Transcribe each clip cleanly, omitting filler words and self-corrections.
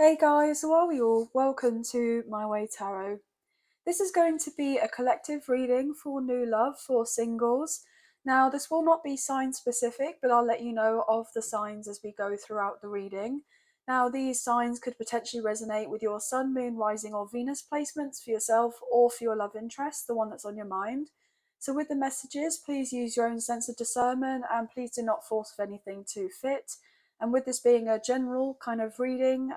Hey guys, how are you all? Welcome to My Way Tarot. This is going to be a collective reading for new love for singles. Now, this will not be sign specific, but I'll let you know of the signs as we go throughout the reading. Now, these signs could potentially resonate with your Sun, Moon, Rising, or Venus placements for yourself or for your love interest, the one that's on your mind. So, with the messages, please use your own sense of discernment and please do not force anything to fit. And with this being a general kind of reading,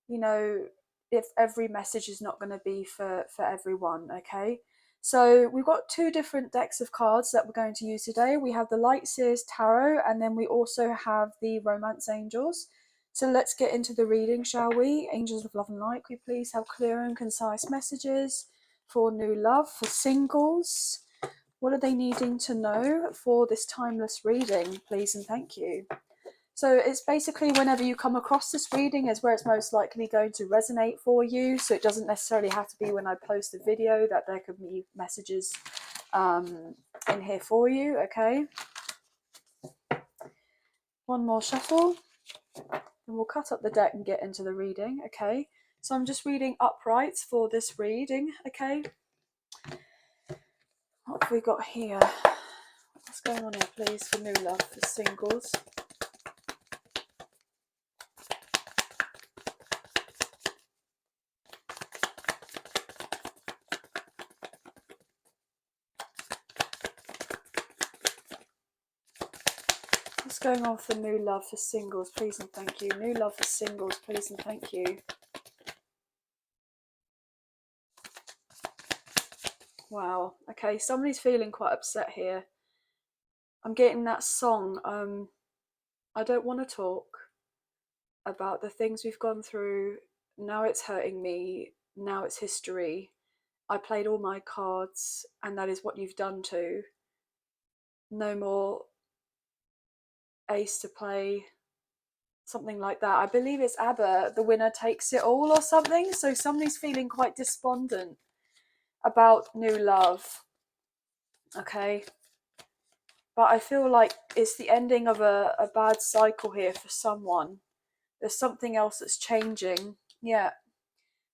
you know, if every message is not going to be for everyone, okay? So we've got two different decks of cards that we're going to use today. We have the Light Seers Tarot, and then we also have the Romance Angels. So let's get into the reading, shall we? Angels of Love and Light, could we please have clear and concise messages for new love, for singles? What are they needing to know for this timeless reading, please and thank you? So it's basically whenever you come across this reading is where it's most likely going to resonate for you. So it doesn't necessarily have to be when I post a video that there could be messages in here for you, okay? One more shuffle and we'll cut up the deck and get into the reading, okay? So I'm just reading uprights for this reading, okay? What have we got here? What's going on here, please, for new love, for singles? What's going on for new love for singles, please and thank you? New love for singles, please and thank you. Wow, okay, somebody's feeling quite upset here. I'm getting that song, I don't want to talk about the things we've gone through. Now it's hurting me, now it's history. I played all my cards and that is what you've done too. No more ace to play, something like that. I believe it's ABBA, the winner takes it all or something. So somebody's feeling quite despondent about new love, okay? But I feel like it's the ending of a bad cycle here for someone. There's something else that's changing. Yeah.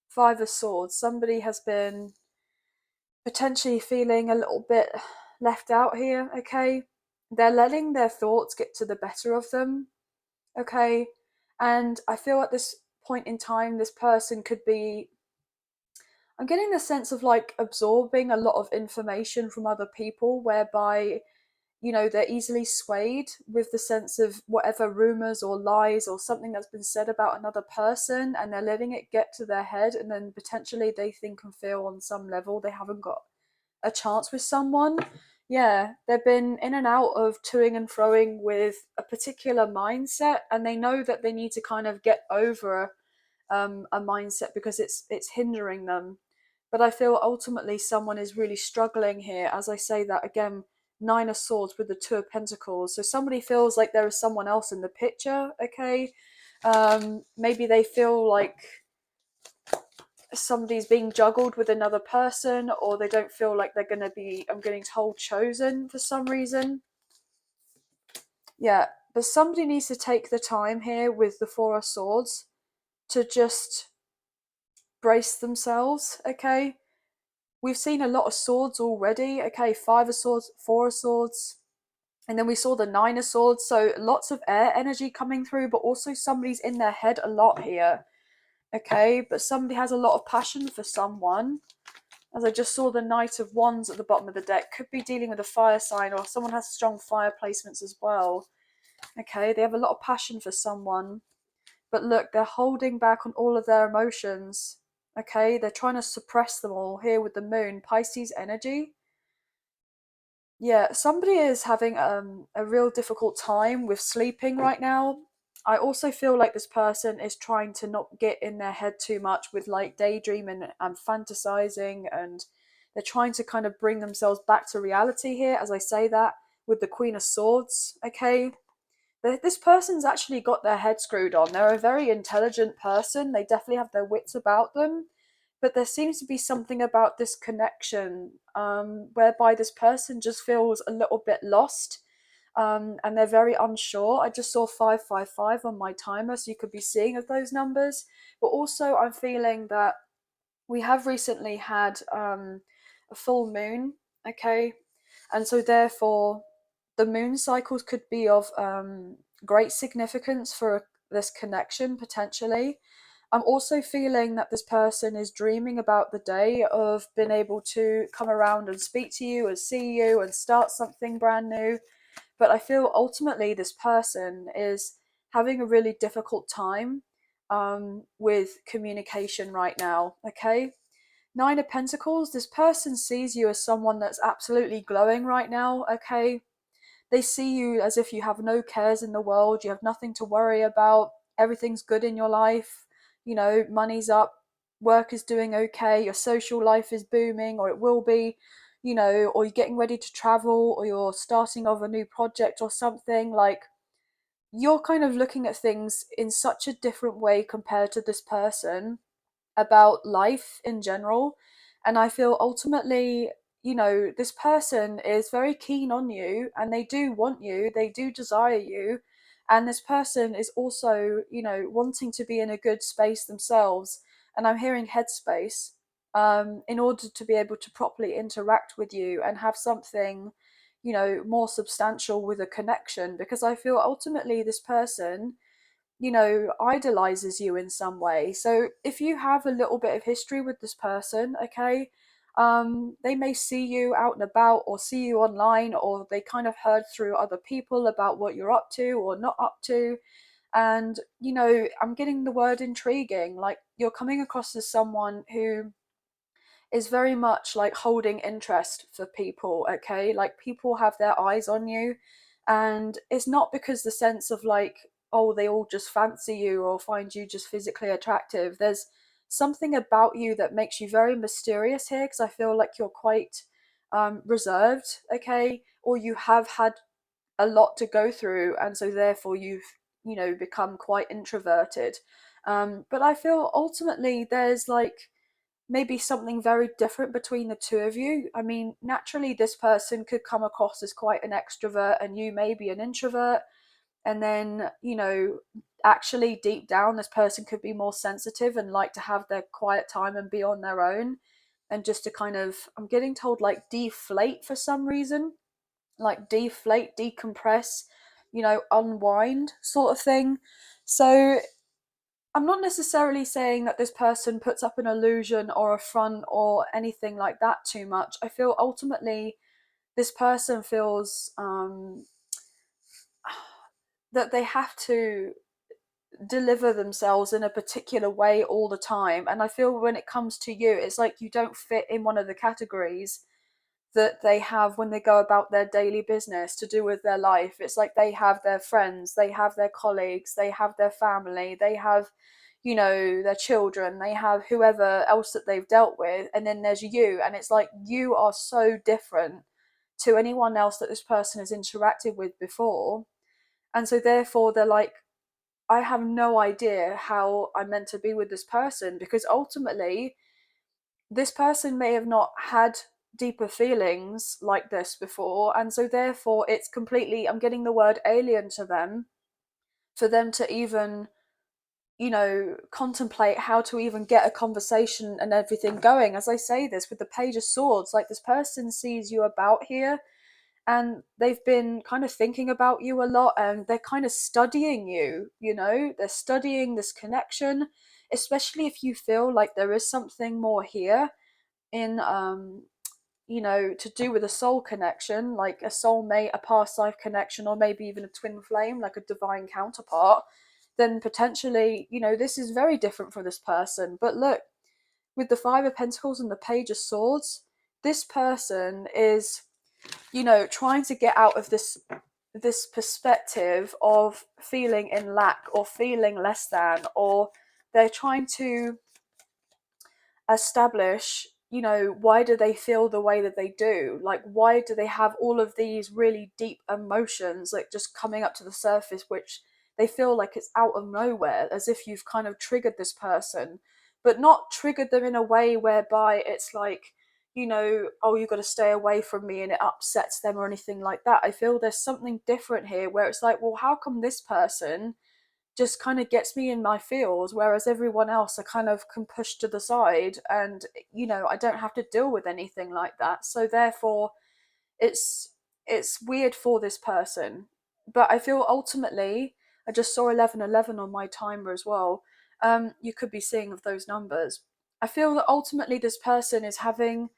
Five of Swords. Somebody has been potentially feeling a little bit left out here, okay? They're letting their thoughts get to the better of them, okay? And I feel at this point in time, this person could be, I'm getting the sense of like absorbing a lot of information from other people, whereby they're easily swayed with the sense of whatever rumors or lies or something that's been said about another person, and they're letting it get to their head, and then potentially they think and feel on some level they haven't got a chance with someone. Yeah, they've been in and out of toing and froing with a particular mindset, and they know that they need to kind of get over a mindset because it's hindering them. But I feel ultimately someone is really struggling here. As I say that again, Nine of Swords with the Two of Pentacles. So somebody feels like there is someone else in the picture, okay? Maybe they feel like somebody's being juggled with another person, or they don't feel like they're going to be, I'm getting told, chosen for some reason. Yeah, but somebody needs to take the time here with the Four of Swords to just brace themselves, okay? We've seen a lot of swords already, okay? Five of Swords, Four of Swords, and then we saw the Nine of Swords, so lots of air energy coming through, but also somebody's in their head a lot here, okay? But somebody has a lot of passion for someone. As I just saw the Knight of Wands at the bottom of the deck, could be dealing with a fire sign, or someone has strong fire placements as well, okay? They have a lot of passion for someone, but look, they're holding back on all of their emotions, okay? They're trying to suppress them all here with the Moon, Pisces energy. Yeah, somebody is having a real difficult time with sleeping right now. I also feel like this person is trying to not get in their head too much with like daydreaming and fantasizing, and they're trying to kind of bring themselves back to reality here, as I say that, with the Queen of Swords, okay? This person's actually got their head screwed on. They're a very intelligent person. They definitely have their wits about them. But there seems to be something about this connection whereby this person just feels a little bit lost. and they're very unsure. I just saw 555 on my timer, so you could be seeing of those numbers. But also, I'm feeling that we have recently had a full moon, okay? And so, therefore, the moon cycles could be of great significance for this connection potentially. I'm also feeling that this person is dreaming about the day of being able to come around and speak to you and see you and start something brand new. But I feel ultimately this person is having a really difficult time with communication right now, okay? Nine of Pentacles, this person sees you as someone that's absolutely glowing right now, okay? They see you as if you have no cares in the world, you have nothing to worry about, everything's good in your life, you know, money's up, work is doing okay, your social life is booming, or it will be, you know, or you're getting ready to travel, or you're starting off a new project or something. Like, you're kind of looking at things in such a different way compared to this person about life in general. And I feel ultimately, you know, this person is very keen on you and they do want you, they do desire you. And this person is also, you know, wanting to be in a good space themselves. And I'm hearing headspace in order to be able to properly interact with you and have something, you know, more substantial with a connection. Because I feel ultimately this person, you know, idolizes you in some way. So if you have a little bit of history with this person, okay, they may see you out and about or see you online, or they kind of heard through other people about what you're up to or not up to. And, you know, I'm getting the word intriguing. Like, you're coming across as someone who is very much like holding interest for people, okay? Like, people have their eyes on you, and it's not because the sense of like, oh, they all just fancy you or find you just physically attractive. There's something about you that makes you very mysterious here, because I feel like you're quite reserved, okay? Or you have had a lot to go through, and so therefore you've, you know, become quite introverted. But I feel ultimately there's like maybe something very different between the two of you. I mean, naturally, this person could come across as quite an extrovert and you may be an introvert. And then, you know, actually deep down, this person could be more sensitive and like to have their quiet time and be on their own. And just to kind of, I'm getting told like deflate for some reason, like deflate, decompress, you know, unwind sort of thing. So I'm not necessarily saying that this person puts up an illusion or a front or anything like that too much. I feel ultimately this person feels that they have to deliver themselves in a particular way all the time. And I feel when it comes to you, it's like you don't fit in one of the categories that they have when they go about their daily business to do with their life. It's like they have their friends, they have their colleagues, they have their family, they have, you know, their children, they have whoever else that they've dealt with, and then there's you. And it's like you are so different to anyone else that this person has interacted with before. And so therefore they're like, I have no idea how I'm meant to be with this person, because ultimately this person may have not had deeper feelings like this before, and so therefore it's completely, I'm getting the word alien to them, for them to even, you know, contemplate how to even get a conversation and everything going. As I say this with the Page of Swords, like, this person sees you about here and they've been kind of thinking about you a lot, and they're kind of studying you, you know, they're studying this connection, especially if you feel like there is something more here in you know, to do with a soul connection, like a soulmate, a past life connection, or maybe even a twin flame, like a divine counterpart. Then potentially, you know, this is very different for this person. But look, with the Five of Pentacles and the Page of Swords, this person is, you know, trying to get out of this perspective of feeling in lack or feeling less than, or they're trying to establish, you know, why do they feel the way that they do? Like, why do they have all of these really deep emotions like just coming up to the surface, which they feel like it's out of nowhere, as if you've kind of triggered this person, but not triggered them in a way whereby it's like oh, you got to stay away from me and it upsets them or anything like that. I feel there's something different here where it's like, well, how come this person just kind of gets me in my feels, whereas everyone else I kind of can push to the side, and I don't have to deal with anything like that. So therefore, it's it's weird for this person. But I feel ultimately, I just saw 1111 on my timer as well. You could be seeing of those numbers. I feel that ultimately this person is having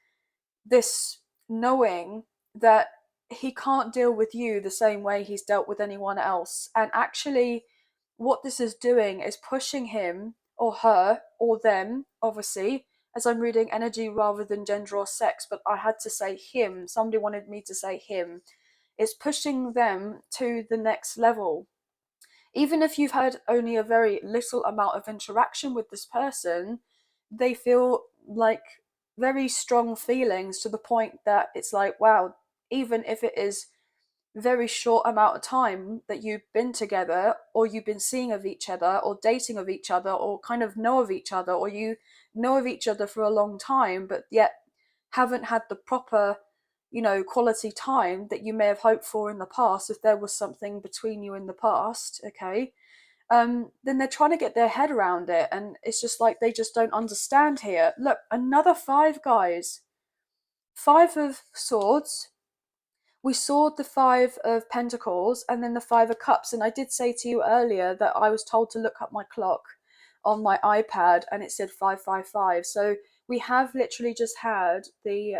this knowing that he can't deal with you the same way he's dealt with anyone else. And actually, what this is doing is pushing him or her or them, obviously, as I'm reading energy rather than gender or sex, but I had to say him. Somebody wanted me to say him. It's pushing them to the next level. Even if you've had only a very little amount of interaction with this person, they feel like very strong feelings to the point that it's like, wow, even if it is very short amount of time that you've been together, or you've been seeing of each other or dating of each other or kind of know of each other, or you know of each other for a long time but yet haven't had the proper quality time that you may have hoped for in the past, if there was something between you in the past, okay, then they're trying to get their head around it, and it's just like they just don't understand here. Look, another five, guys. Five of swords. We saw the five of pentacles and then the five of cups. And I did say to you earlier that I was told to look up my clock on my iPad and it said 555. So we have literally just had the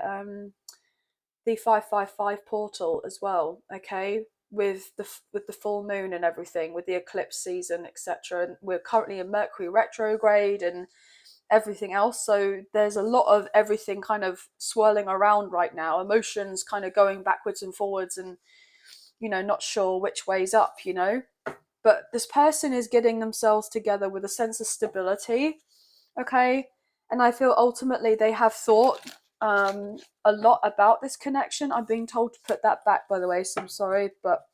555 portal as well, okay, with the full moon and everything, with the eclipse season, etc. And we're currently in Mercury retrograde and everything else. So there's a lot of everything kind of swirling around right now, emotions kind of going backwards and forwards, and not sure which way's up. But this person is getting themselves together with a sense of stability, okay? And I feel ultimately they have thought a lot about this connection. I'm being told to put that back, by the way, so I'm sorry, but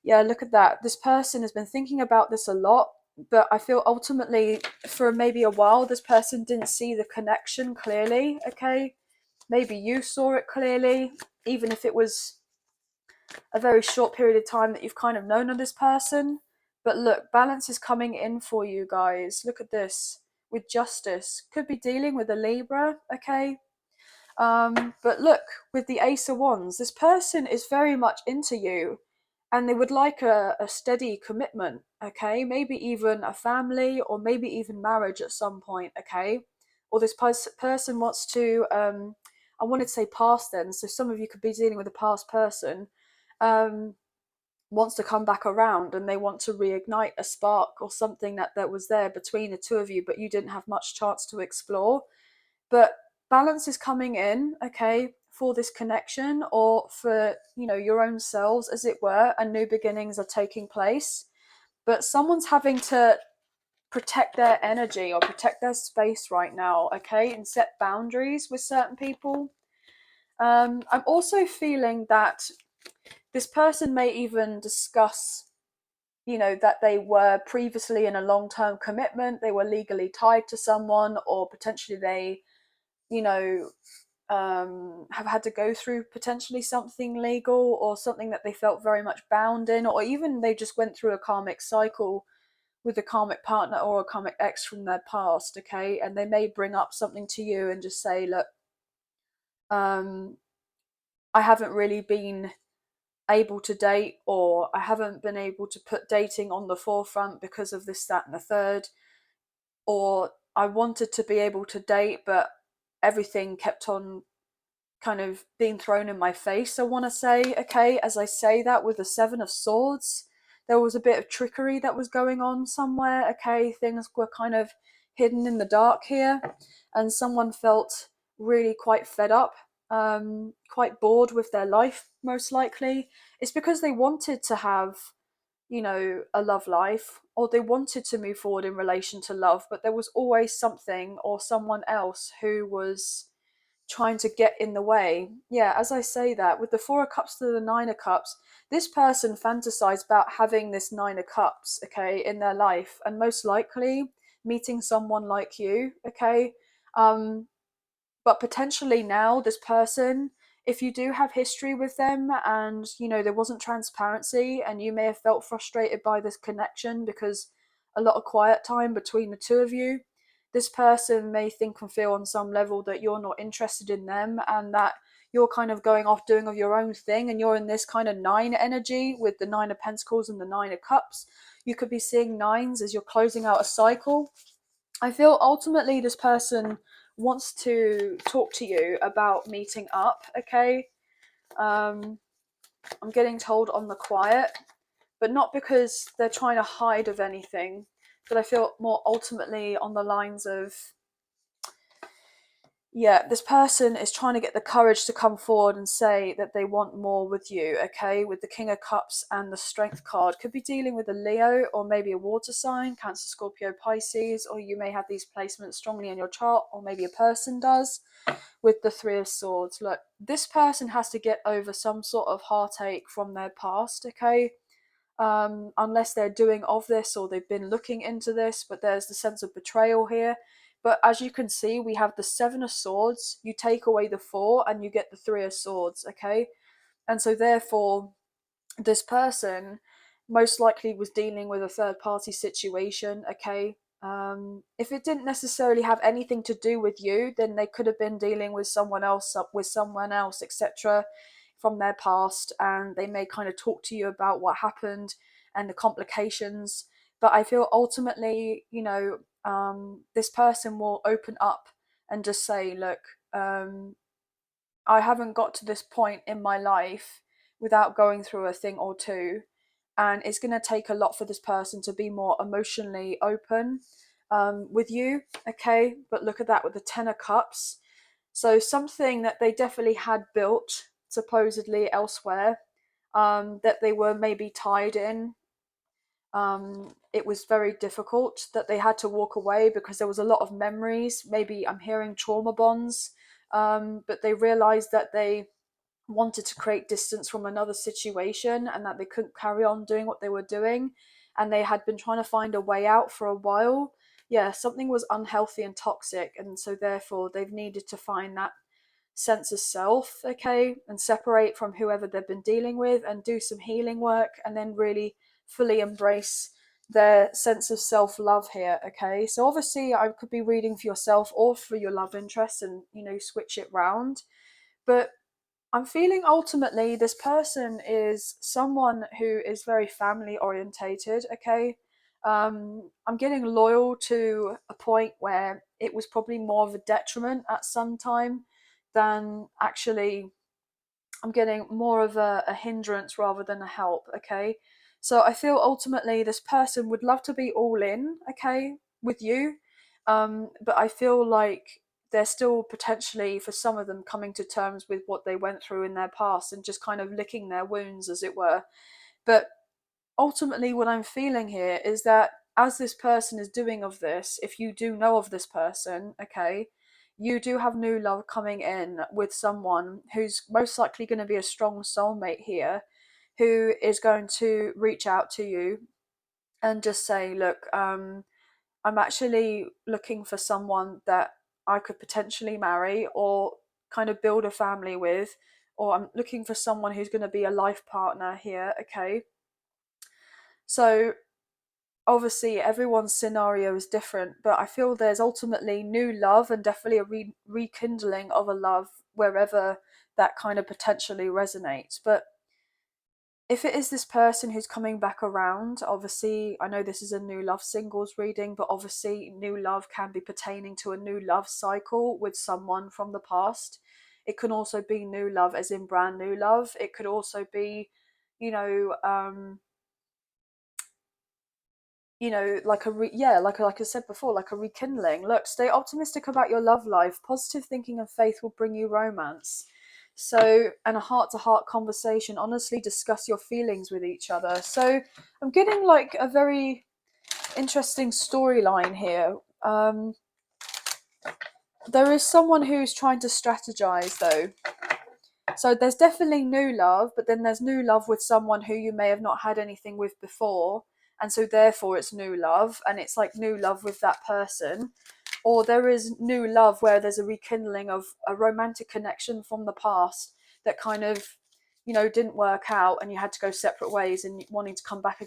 yeah, look at that. This person has been thinking about this a lot, but I feel ultimately for maybe a while this person didn't see the connection clearly, okay? Maybe you saw it clearly, even if it was a very short period of time that you've kind of known of this person. But look, balance is coming in for you guys. Look at this with justice. Could be dealing with a Libra, okay? But look, with the Ace of Wands, this person is very much into you and they would like a steady commitment, okay? Maybe even a family or maybe even marriage at some point, okay? Or this person wants to, I wanted to say past then, so some of you could be dealing with a past person, um, wants to come back around and they want to reignite a spark or something that was there between the two of you, but you didn't have much chance to explore. But balance is coming in, okay, for this connection, or for your own selves, as it were, and new beginnings are taking place. But someone's having to protect their energy or protect their space right now, okay, and set boundaries with certain people. I'm also feeling that this person may even discuss that they were previously in a long-term commitment, they were legally tied to someone, or potentially they you know have had to go through potentially something legal or something that they felt very much bound in, or even they just went through a karmic cycle with a karmic partner or a karmic ex from their past, okay, and they may bring up something to you and just say, look, um I haven't really been able to date, or I haven't been able to put dating on the forefront because of this, that, and the third, or I wanted to be able to date, but everything kept on kind of being thrown in my face, I want to say, okay, as I say that with the Seven of Swords, there was a bit of trickery that was going on somewhere, okay, things were kind of hidden in the dark here, and someone felt really quite fed up, quite bored with their life, most likely. It's because they wanted to have a love life, or they wanted to move forward in relation to love, but there was always something or someone else who was trying to get in the way. Yeah, as I say that, with the Four of Cups to the Nine of Cups, this person fantasized about having this Nine of Cups, okay, in their life, and most likely meeting someone like you, okay. Um, But potentially now, this person, if you do have history with them and, there wasn't transparency and you may have felt frustrated by this connection because a lot of quiet time between the two of you, this person may think and feel on some level that you're not interested in them and that you're kind of going off doing of your own thing, and you're in this kind of nine energy with the Nine of Pentacles and the Nine of Cups. You could be seeing nines as you're closing out a cycle. I feel ultimately this person wants to talk to you about meeting up, okay? I'm getting told on the quiet, but not because they're trying to hide of anything, but I feel more ultimately on the lines of, yeah, this person is trying to get the courage to come forward and say that they want more with you, okay? With the King of Cups and the Strength card. Could be dealing with a Leo or maybe a water sign, Cancer, Scorpio, Pisces, or you may have these placements strongly in your chart, or maybe a person does, with the Three of Swords. Look, this person has to get over some sort of heartache from their past, okay? Unless they're doing of this or they've been looking into this, but there's the sense of betrayal here. But as you can see, we have the Seven of Swords. You take away the Four and you get the Three of Swords, okay? And so therefore, this person most likely was dealing with a third party situation, okay? If it didn't necessarily have anything to do with you, then they could have been dealing with someone else, etc., from their past, and they may kind of talk to you about what happened and the complications. But I feel ultimately, this person will open up and just say, look, I haven't got to this point in my life without going through a thing or two. And it's going to take a lot for this person to be more emotionally open with you, okay? But look at that with the Ten of Cups. So something that they definitely had built, supposedly elsewhere, that they were maybe tied in. It was very difficult that they had to walk away because there was a lot of memories. Maybe I'm hearing trauma bonds, but they realized that they wanted to create distance from another situation and that they couldn't carry on doing what they were doing, and they had been trying to find a way out for a while. Yeah, something was unhealthy and toxic, and so therefore they've needed to find that sense of self, okay, and separate from whoever they've been dealing with and do some healing work and then really fully embrace their sense of self-love here, okay? So obviously I could be reading for yourself or for your love interest and, switch it round. But I'm feeling ultimately this person is someone who is very family orientated, okay? I'm getting loyal to a point where it was probably more of a detriment at some time than actually, I'm getting more of a hindrance rather than a help, okay? So I feel ultimately this person would love to be all in, okay, with you. But I feel like they're still potentially, for some of them, coming to terms with what they went through in their past and just kind of licking their wounds, as it were. But ultimately, what I'm feeling here is that as this person is doing of this, if you do know of this person, okay, you do have new love coming in with someone who's most likely going to be a strong soulmate here, who is going to reach out to you and just say, look, I'm actually looking for someone that I could potentially marry or kind of build a family with, or I'm looking for someone who's going to be a life partner here, okay? So obviously everyone's scenario is different, but I feel there's ultimately new love and definitely a rekindling of a love wherever that kind of potentially resonates. But if it is this person who's coming back around, obviously I know this is a new love singles reading, but obviously new love can be pertaining to a new love cycle with someone from the past. It can also be new love as in brand new love. It could also be, you know like like I said before, like a rekindling. Look, stay optimistic about your love life. Positive thinking and faith will bring you romance. So, and a heart-to-heart conversation. Honestly discuss your feelings with each other. So I'm getting like a very interesting storyline here. There is someone who's trying to strategize though. So there's definitely new love, but then there's new love with someone who you may have not had anything with before, and so therefore it's new love, and it's like new love with that person. or there is new love where there's a rekindling of a romantic connection from the past that kind of, didn't work out, and you had to go separate ways, and wanting to come back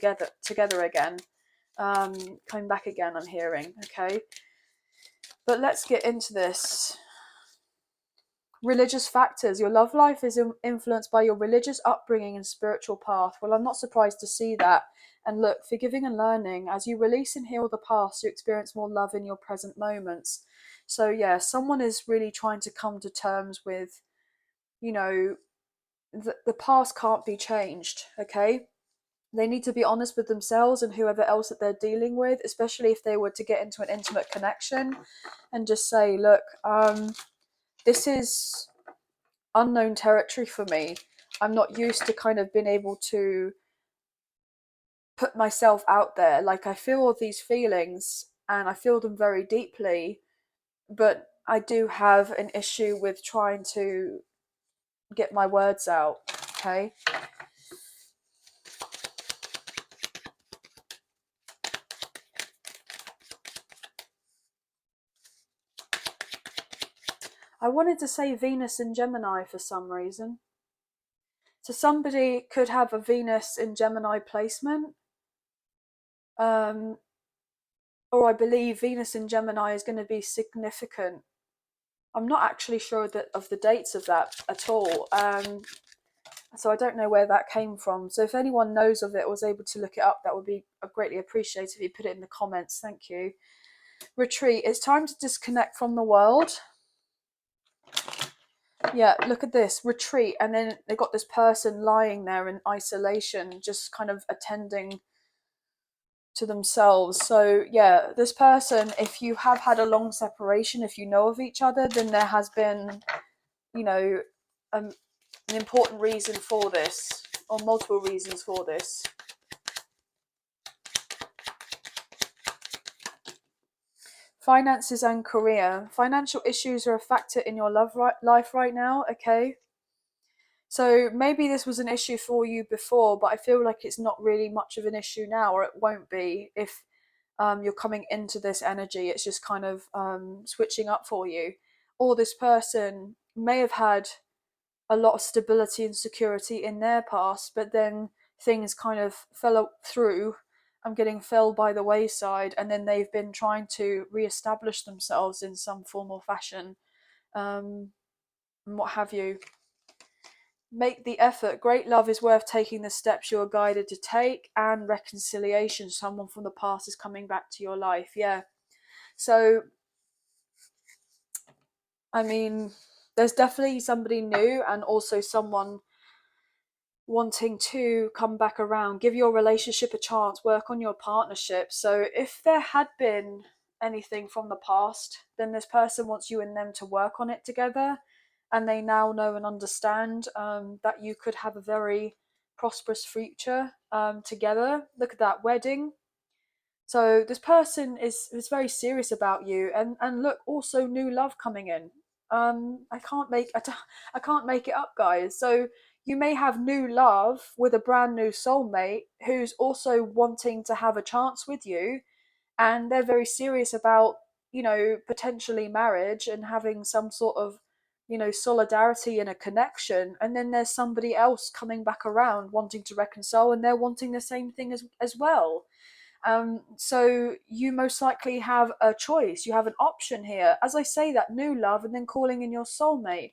together again. Coming back again, I'm hearing. Okay, but let's get into this. Religious factors. Your love life is influenced by your religious upbringing and spiritual path. Well, I'm not surprised to see that. And look, forgiving and learning. As you release and heal the past, you experience more love in your present moments. So yeah, someone is really trying to come to terms with, the past can't be changed. Okay, they need to be honest with themselves and whoever else that they're dealing with, especially if they were to get into an intimate connection, and just say, look, this is unknown territory for me. I'm not used to kind of being able to put myself out there. Like, I feel all these feelings and I feel them very deeply, but I do have an issue with trying to get my words out. Okay. I wanted to say Venus in Gemini for some reason. So somebody could have a Venus in Gemini placement. Or I believe Venus in Gemini is going to be significant. I'm not actually sure of the dates of that at all. So I don't know where that came from. So if anyone knows of it or was able to look it up, that would be greatly appreciated if you put it in the comments. Thank you. Retreat. It's time to disconnect from the world. Yeah, look at this. Retreat. And then they got this person lying there in isolation, just kind of attending to themselves. So yeah, this person, if you have had a long separation, if you know of each other, then there has been, an important reason for this, or multiple reasons for this. Finances and career. Financial issues are a factor in your life right now. Okay, so maybe this was an issue for you before, but I feel like it's not really much of an issue now, or it won't be if you're coming into this energy. It's just kind of switching up for you. Or this person may have had a lot of stability and security in their past, but then things kind of fell through. I'm getting fell by the wayside, and then they've been trying to re-establish themselves in some form or fashion, and what have you. Make the effort. Great love is worth taking the steps you are guided to take, and reconciliation. Someone from the past is coming back to your life. Yeah. So, I mean, there's definitely somebody new, and also someone wanting to come back around. Give your relationship a chance, work on your partnership. So if there had been anything from the past, then this person wants you and them to work on it together, and they now know and understand that you could have a very prosperous future together. Look at that wedding. So this person is very serious about you, and look, also new love coming in. I can't make it up, guys. So you may have new love with a brand new soulmate who's also wanting to have a chance with you, and they're very serious about, potentially marriage and having some sort of, solidarity and a connection. And then there's somebody else coming back around wanting to reconcile, and they're wanting the same thing as well. So you most likely have a choice. You have an option here. As I say, that new love, and then calling in your soulmate.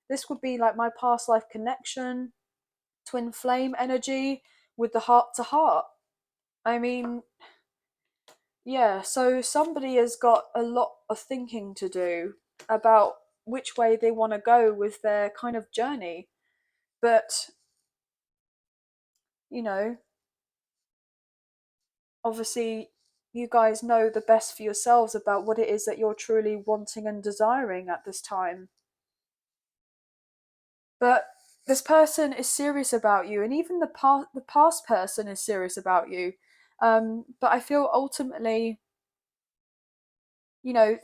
This would be like my past life connection, twin flame energy with the heart to heart. I mean, yeah, so somebody has got a lot of thinking to do about which way they want to go with their kind of journey. But, you know, obviously you guys know the best for yourselves about what it is that you're truly wanting and desiring at this time. But this person is serious about you, and even the past person is serious about you. But I feel ultimately,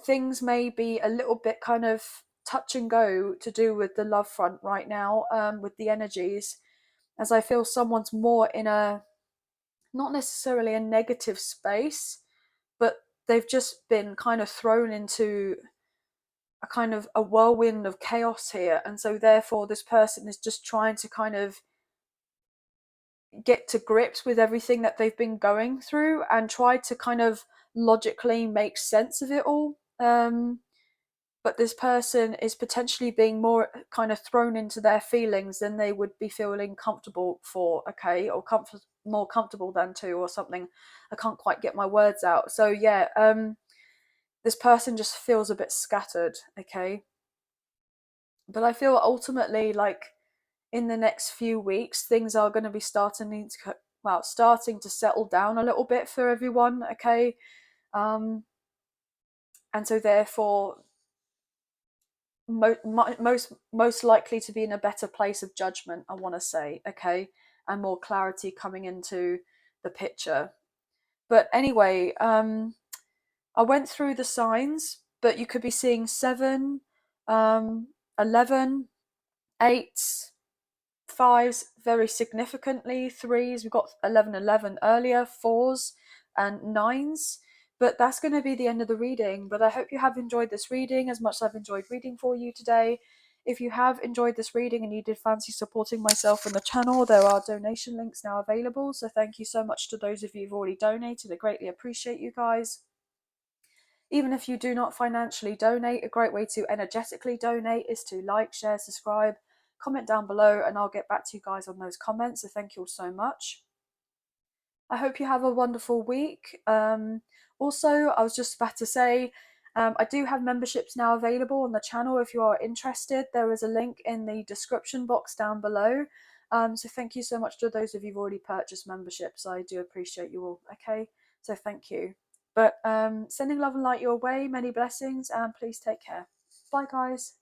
things may be a little bit kind of touch and go to do with the love front right now, with the energies, as I feel someone's more in a, not necessarily a negative space, but they've just been kind of thrown into a kind of a whirlwind of chaos here, and so therefore this person is just trying to kind of get to grips with everything that they've been going through and try to kind of logically make sense of it all. But this person is potentially being more kind of thrown into their feelings than they would be feeling comfortable for, okay, or more comfortable than to, or something. I can't quite get my words out. So yeah, this person just feels a bit scattered, okay. But I feel ultimately like in the next few weeks things are going to be starting to settle down a little bit for everyone, okay. And so therefore most likely to be in a better place of judgment, I want to say, okay, and more clarity coming into the picture. But anyway, I went through the signs, but you could be seeing 7, 11, 8, 5s very significantly, 3s, we've got 11 earlier, 4s and 9s. But that's going to be the end of the reading. But I hope you have enjoyed this reading as much as I've enjoyed reading for you today. If you have enjoyed this reading and you did fancy supporting myself and the channel, there are donation links now available. So thank you so much to those of you who've already donated. I greatly appreciate you guys. Even if you do not financially donate, a great way to energetically donate is to like, share, subscribe, comment down below, and I'll get back to you guys on those comments. So thank you all so much. I hope you have a wonderful week. Also, I was just about to say, I do have memberships now available on the channel. If you are interested, there is a link in the description box down below. So thank you so much to those of you who've already purchased memberships. I do appreciate you all. Okay, so thank you. But sending love and light your way, many blessings, and please take care. Bye, guys.